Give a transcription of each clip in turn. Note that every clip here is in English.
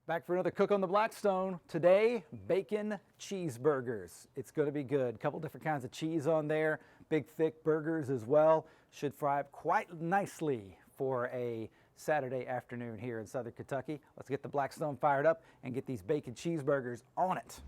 Back for another Cook on the Blackstone. Today, bacon cheeseburgers. It's going to be good. A couple different kinds of cheese on there. Big, thick burgers as well. Should fry up quite nicely for a Saturday afternoon here in Southern Kentucky. Let's get the Blackstone fired up and get these bacon cheeseburgers on it.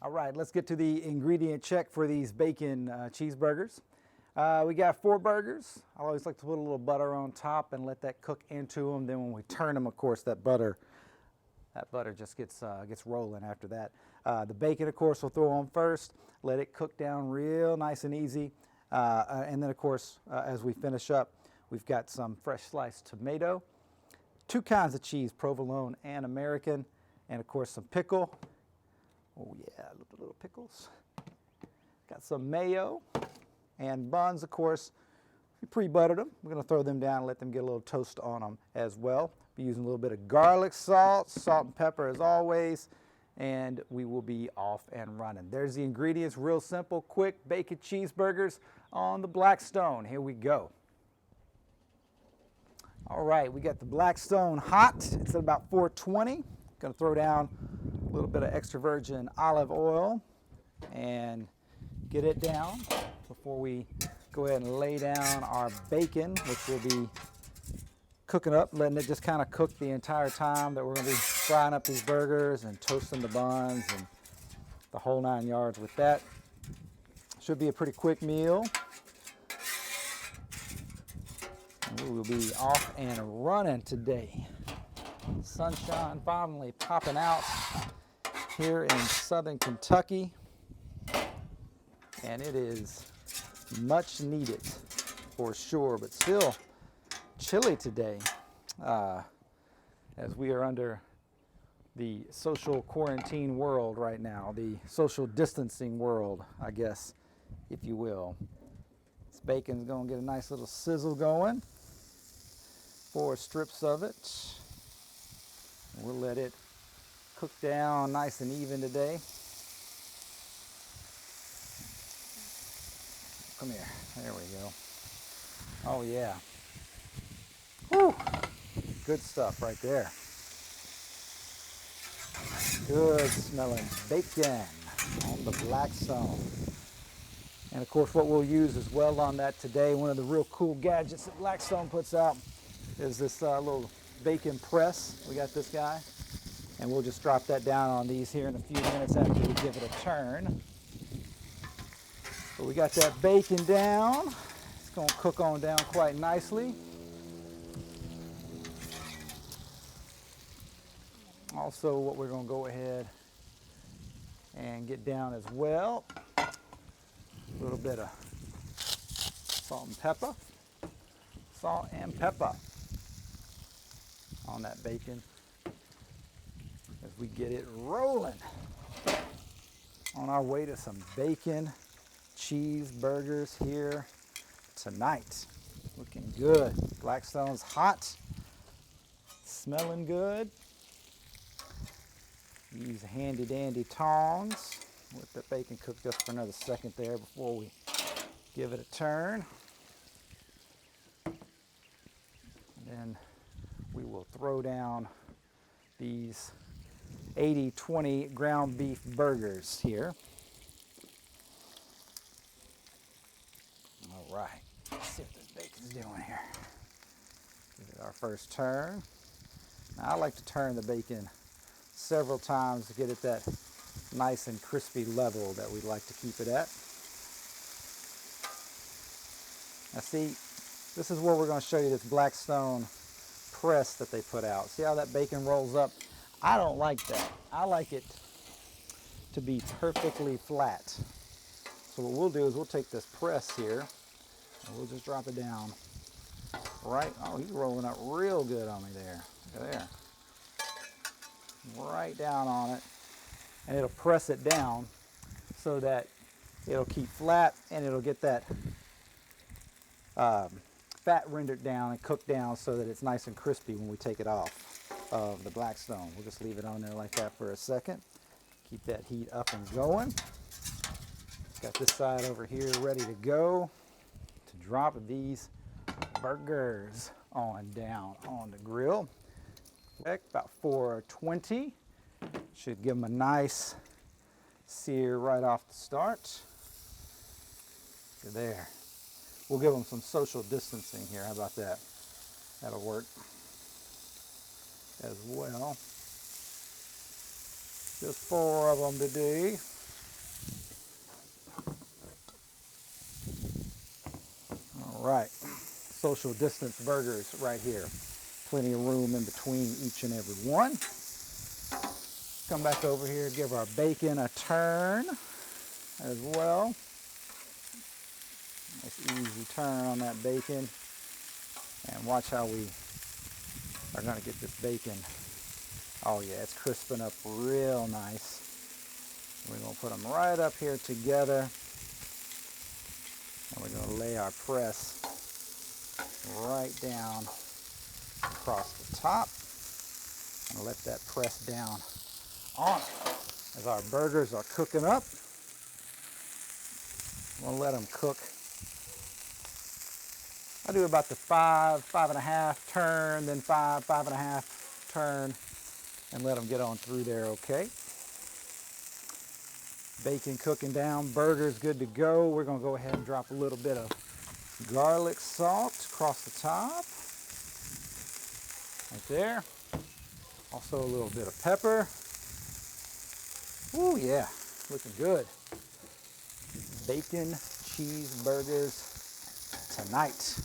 All right, let's get to the ingredient check for these bacon cheeseburgers. We got 4 burgers. I always like to put a little butter on top and let that cook into them. Then when we turn them, of course, that butter just gets rolling after that. The bacon, of course, we'll throw on first. Let it cook down real nice and easy. And then, of course, as we finish up, we've got some fresh sliced tomato, 2 kinds of cheese, provolone and American, and, of course, some pickle. Oh yeah, little pickles. Got some mayo and buns, of course. We pre-buttered them. We're going to throw them down and let them get a little toast on them as well. Be using a little bit of garlic salt and pepper as always, and we will be off and running. There's the ingredients, real simple, quick bacon cheeseburgers on the Blackstone. Here we go. All right, we got the Blackstone hot. It's at about 420. Going to throw down a little bit of extra virgin olive oil and get it down before we go ahead and lay down our bacon, which will be cooking up, letting it just kind of cook the entire time that we're going to be frying up these burgers and toasting the buns and the whole 9 yards with that. Should be a pretty quick meal. And we will be off and running today. Sunshine finally popping out here in Southern Kentucky, and it is much needed for sure, but still chilly today as we are under the social quarantine world right now, the social distancing world, I guess, if you will. This bacon's going to get a nice little sizzle going. 4 strips of it. We'll let it cook down nice and even today. Come here. There we go. Oh, yeah. Whew. Good stuff right there. Good smelling bacon on the Blackstone. And, of course, what we'll use as well on that today, one of the real cool gadgets that Blackstone puts out is this little bacon press. We got this guy, and we'll just drop that down on these here in a few minutes after we give it a turn. But we got that bacon down. It's going to cook on down quite nicely. Also, what we're going to go ahead and get down as well, a little bit of salt and pepper on that bacon as we get it rolling on our way to some bacon cheeseburgers here tonight. Looking good. Blackstone's hot, smelling good. Use handy dandy tongs. Let the bacon cook just for another second there before we give it a turn. And then we will throw down these 80-20 ground beef burgers here. All right, let's see what this bacon's doing here. Give it our first turn. Now, I like to turn the bacon several times to get it that nice and crispy level that we'd like to keep it at. Now see, this is where we're going to show you this Blackstone press that they put out. See how that bacon rolls up? I don't like that. I like it to be perfectly flat. So what we'll do is we'll take this press here and we'll just drop it down right. Oh, he's rolling up real good on me there. Look at there. Right down on it, and it'll press it down so that it'll keep flat and it'll get that fat rendered down and cooked down so that it's nice and crispy when we take it off of the Blackstone. We'll just leave it on there like that for a second. Keep that heat up and going. Got this side over here ready to go to drop these burgers on down on the grill. About 420. Should give them a nice sear right off the start. There. We'll give them some social distancing here. How about that? That'll work as well. Just 4 of them today. All right. Social distance burgers right here. Plenty of room in between each and every one. Come back over here, give our bacon a turn as well. Nice easy turn on that bacon. And watch how we are going to get this bacon. Oh yeah, it's crisping up real nice. We're going to put them right up here together. And we're going to lay our press right down across the top. And let that press down on it as our burgers are cooking up. We'll let them cook. I do about the 5.5 turn, then 5.5 turn, and let them get on through there, okay? Bacon cooking down, burgers good to go. We're gonna go ahead and drop a little bit of garlic salt across the top, right there. Also a little bit of pepper. Ooh, yeah, looking good. Bacon cheeseburgers tonight.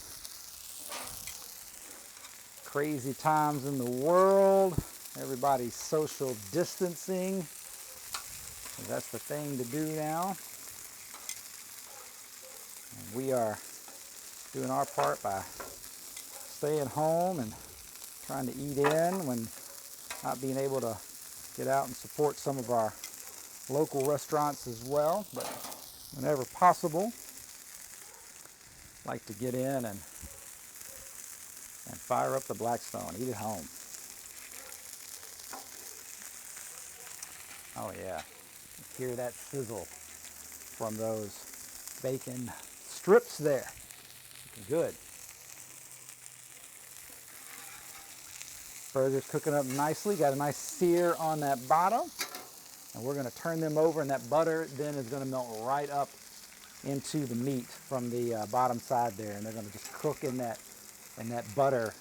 Crazy times in the world. Everybody's social distancing. That's the thing to do now. And we are doing our part by staying home and trying to eat in when not being able to get out and support some of our local restaurants as well, but whenever possible, like to get in and fire up the Blackstone, eat at home. Oh yeah, hear that sizzle from those bacon strips there. Looking good. Burgers cooking up nicely, got a nice sear on that bottom. And we're going to turn them over, and that butter then is going to melt right up into the meat from the bottom side there, and they're going to just cook in that butter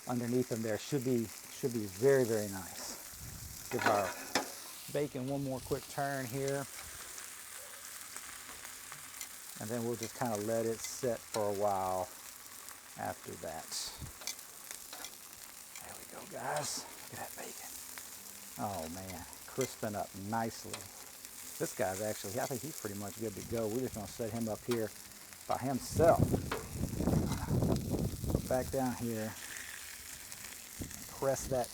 underneath them there. Should be very, very nice. Give our bacon one more quick turn here, and then we'll just kind of let it sit for a while after that. There we go, guys. Look at that bacon. Oh man, crisping up nicely. This guy's actually, I think he's pretty much good to go. We're just going to set him up here by himself. Back down here. Press that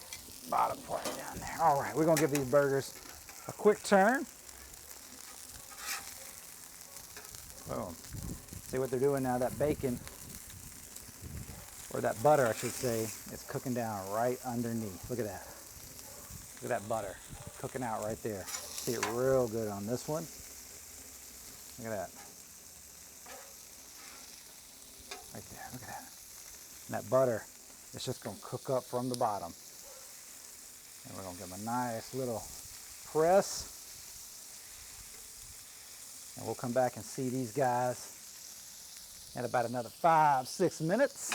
bottom part down there. All right, we're going to give these burgers a quick turn. Boom. See what they're doing now? That bacon, or that butter, I should say, is cooking down right underneath. Look at that. Look at that butter cooking out right there. See it real good on this one. Look at that. Right there, look at that. And that butter is just going to cook up from the bottom. And we're going to give them a nice little press. And we'll come back and see these guys in about another 5-6 minutes.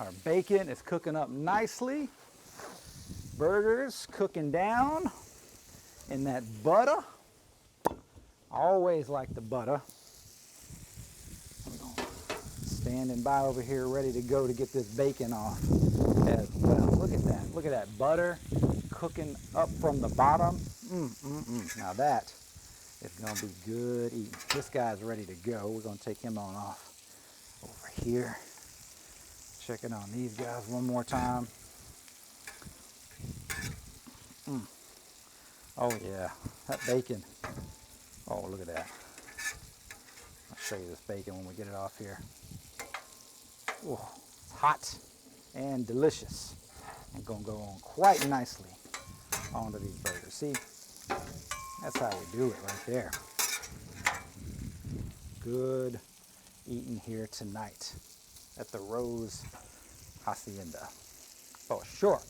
Our bacon is cooking up nicely. Burgers cooking down in that butter. Always like the butter. Standing by over here ready to go to get this bacon off as well. Look at that. Look at that butter cooking up from the bottom. Now that is going to be good eating. This guy's ready to go. We're going to take him on off over here. Checking on these guys one more time. Oh yeah, that bacon. Oh, look at that. I'll show you this bacon when we get it off here. Ooh, it's hot and delicious. And gonna go on quite nicely onto these burgers. See, that's how we do it right there. Good eating here tonight at the Rose Hacienda. For sure.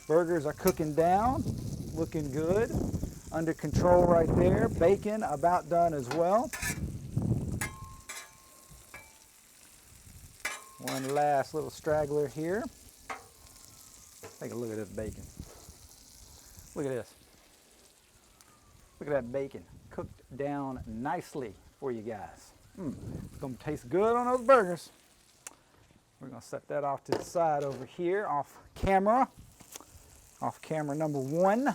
Burgers are cooking down, looking good, under control right there. Bacon about done as well. One last little straggler here. Take a look at this bacon. Look at this. Look at that bacon, cooked down nicely for you guys. It's gonna taste good on those burgers. We're gonna set that off to the side over here, off camera number one.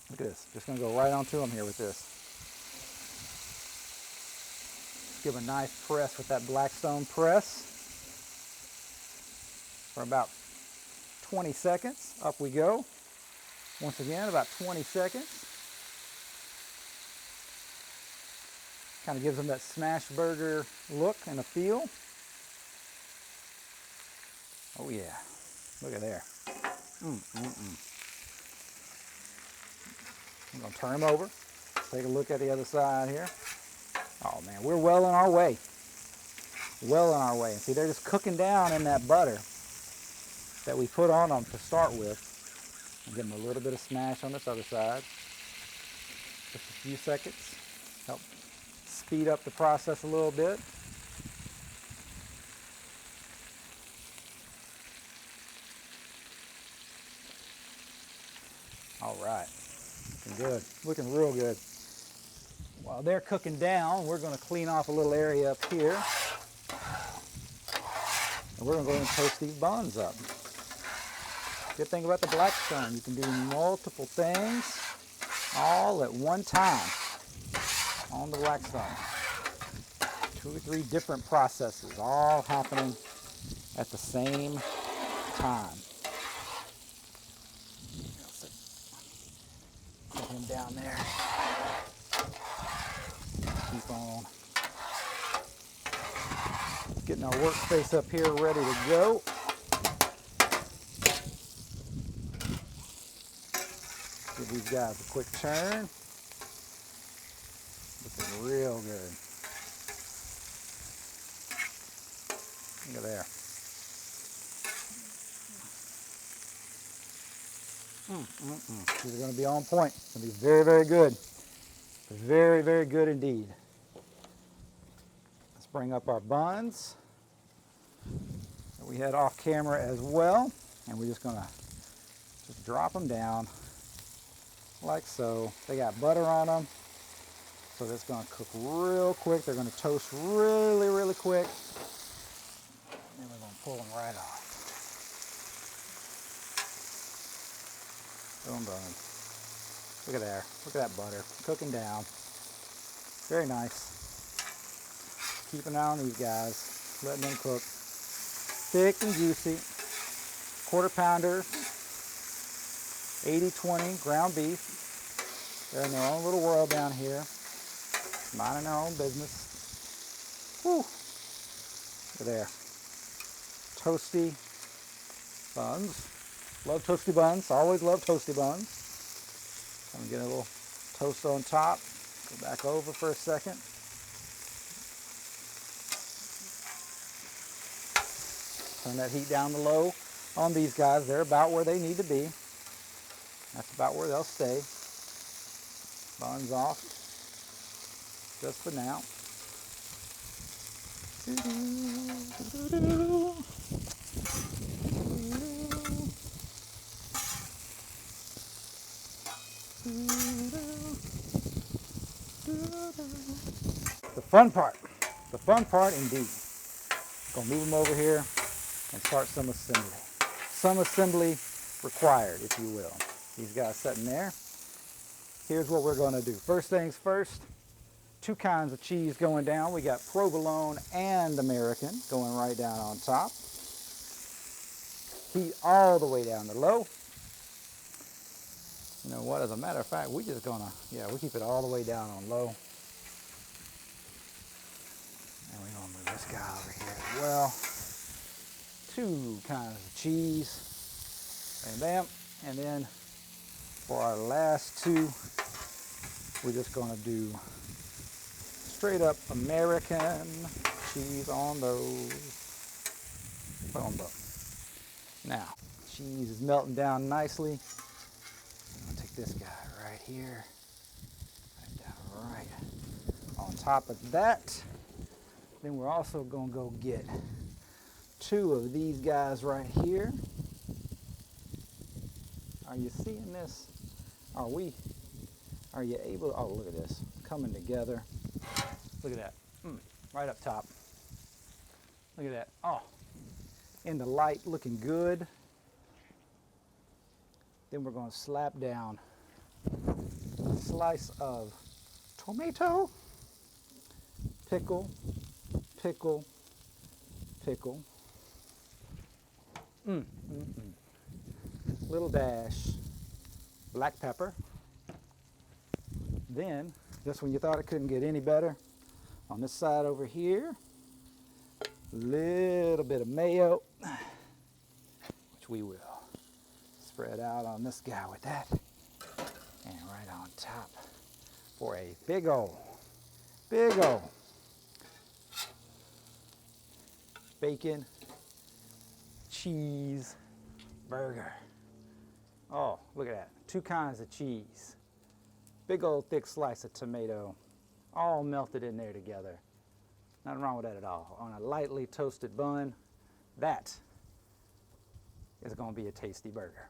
Look at this, just gonna go right onto them here with this. Give a nice press with that Blackstone press for about 20 seconds. Up we go. Once again, about 20 seconds. Kind of gives them that smash burger look and a feel. Oh yeah, look at there. I'm gonna turn them over. Take a look at the other side here. Oh man, we're well on our way. Well on our way. See, they're just cooking down in that butter that we put on them to start with. And give them a little bit of smash on this other side. Just a few seconds. Help speed up the process a little bit. All right, looking good, looking real good. While they're cooking down, we're gonna clean off a little area up here. And we're gonna go ahead and toast these buns up. Good thing about the Blackstone, you can do multiple things all at one time on the Blackstone. 2 or 3 different processes all happening at the same time. Set him down there. Keep on getting our workspace up here ready to go. Give these guys a quick turn. Looking real good. Look at there. These are going to be on point. It's going to be very, very good. Very, very good indeed. Let's bring up our buns that we had off camera as well. And we're just going to just drop them down like so. They got butter on them, so that's going to cook real quick. They're going to toast really, really quick. And we're going to pull them right off. Boom, boom. Look at there. Look at that butter cooking down. Very nice. Keep an eye on these guys. Letting them cook. Thick and juicy. Quarter pounder. 80-20 ground beef. They're in their own little world down here. Minding their own business. Whew. Look at there. Toasty buns. Love toasty buns. Always love toasty buns. I'm going to get a little toast on top. Go back over for a second. Turn that heat down to low on these guys. They're about where they need to be. That's about where they'll stay. Buns off. Just for now. The fun part indeed. Gonna move them over here and start some assembly. Some assembly required, if you will. These guys sitting there. Here's what we're gonna do. First things first, 2 kinds of cheese going down. We got provolone and American going right down on top. Heat all the way down to low. You know what, as a matter of fact, we just gonna, we keep it all the way down on low. this guy over here as well. 2 kinds of cheese. Bam, bam. And then for our last 2, we're just gonna do straight up American cheese on those. Boom, boom. Now, cheese is melting down nicely. I'm gonna take this guy right here, right down right on top of that. Then we're also gonna go get 2 of these guys right here. Are you seeing this? Are you able, oh, look at this, coming together. Look at that, right up top. Look at that, oh, in the light, looking good. Then we're gonna slap down a slice of tomato, pickle, pickle, pickle. Little dash black pepper. Then, just when you thought it couldn't get any better, on this side over here, little bit of mayo, which we will spread out on this guy with that, and right on top for a big old bacon cheese burger. Oh, look at that, 2 kinds of cheese, big old thick slice of tomato, all melted in there together. Nothing wrong with that at all. On a lightly toasted bun, that is gonna be a tasty burger.